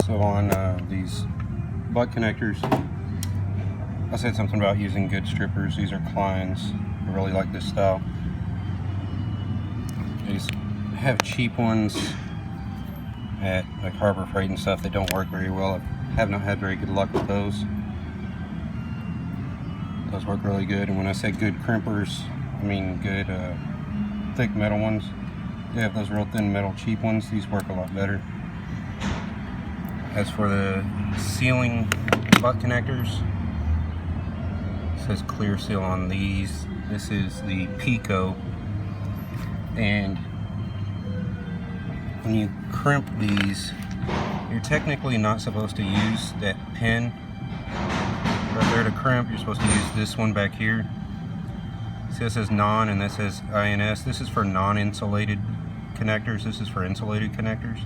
So on these butt connectors, I said something about using good strippers. These are Kleins. I really like this style. These have cheap ones at like Harbor Freight and stuff that don't work very well. I have not had very good luck with those. Those work really good, and when I say good crimpers, I mean good thick metal ones. They have those real thin metal cheap ones. These work a lot better. As for the sealing butt connectors, it says clear seal on these. This is the Pico, and when you crimp these, you're technically not supposed to use that pin right there to crimp. You're supposed to use this one back here. See, this says non and this says INS. This is for non-insulated connectors. This is for insulated connectors.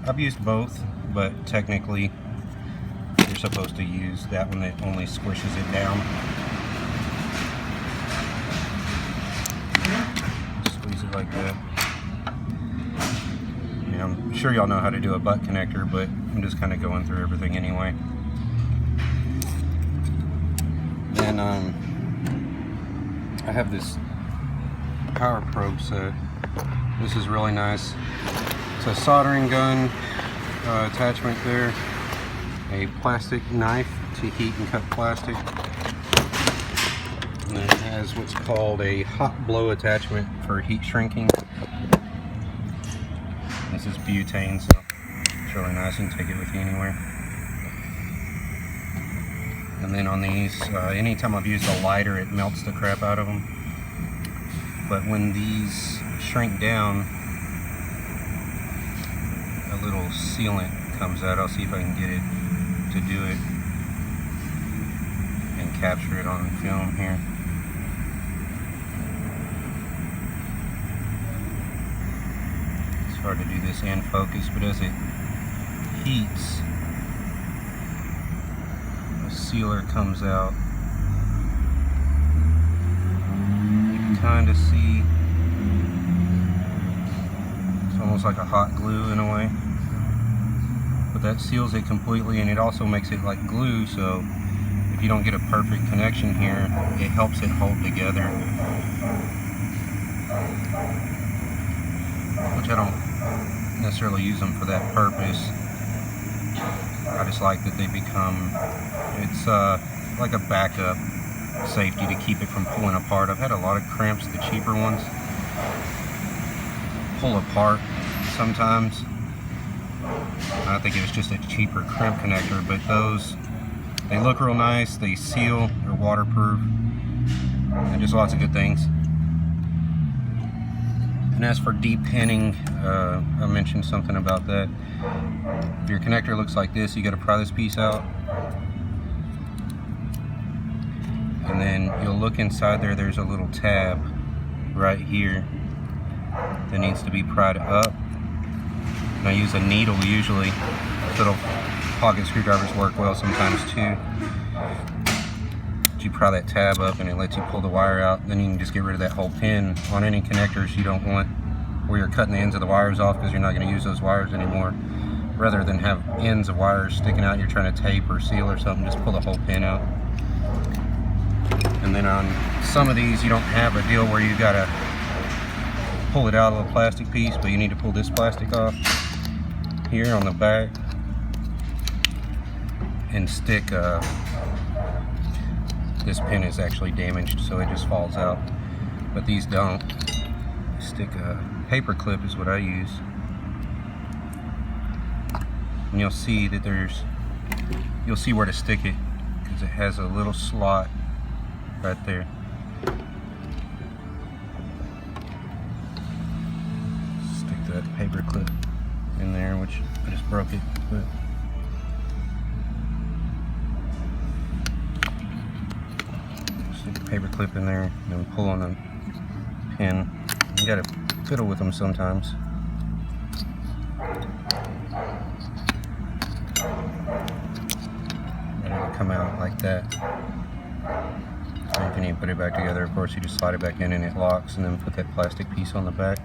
I've used both, but technically you're supposed to use that one that only squishes it down. Squeeze it like that. I mean, I'm sure y'all know how to do a butt connector, but I'm just kind of going through everything anyway. Then I have this power probe set. This is really nice. It's a soldering gun attachment there, a plastic knife to heat and cut plastic, and then it has what's called a hot blow attachment for heat shrinking. This is butane, so it's really nice. You can take it with you anywhere. And then on these, anytime I've used a lighter, it melts the crap out of them. But when these shrink down, a little sealant comes out. I'll see if I can get it to do it and capture it on film here. It's hard to do this in focus, but as it heats, sealer comes out. You can kind of see it's almost like a hot glue in a way, but that seals it completely, and it also makes it like glue, so if you don't get a perfect connection here, it helps it hold together, which I don't necessarily use them for that purpose. I just like that they become, it's like a backup safety to keep it from pulling apart. I've had a lot of crimps, the cheaper ones, pull apart sometimes. I think it was just a cheaper crimp connector, but those, they look real nice, they seal, they're waterproof, and just lots of good things. And as for depinning, I mentioned something about that. If your connector looks like this, you got to pry this piece out, and then you'll look inside there. There's a little tab right here that needs to be pried up. And I use a needle usually. Little pocket screwdrivers work well sometimes too. But you pry that tab up and it lets you pull the wire out. Then you can just get rid of that whole pin. On any connectors you don't want where you're cutting the ends of the wires off, because you're not going to use those wires anymore. Rather than have ends of wires sticking out you're trying to tape or seal or something, just pull the whole pin out. And then on some of these you don't have a deal where you got to pull it out of the plastic piece, but you need to pull this plastic off here on the back and stick this pin is actually damaged, so it just falls out, but these don't. Stick a paper clip is what I use, and you'll see that you'll see where to stick it, because it has a little slot right there. Stick that paper clip in there, which I just broke it, but stick a paper clip in there and then pull on the pin. You gotta fiddle with them sometimes. And it'll come out like that. And if you need to put it back together, of course you just slide it back in and it locks, and then put that plastic piece on the back.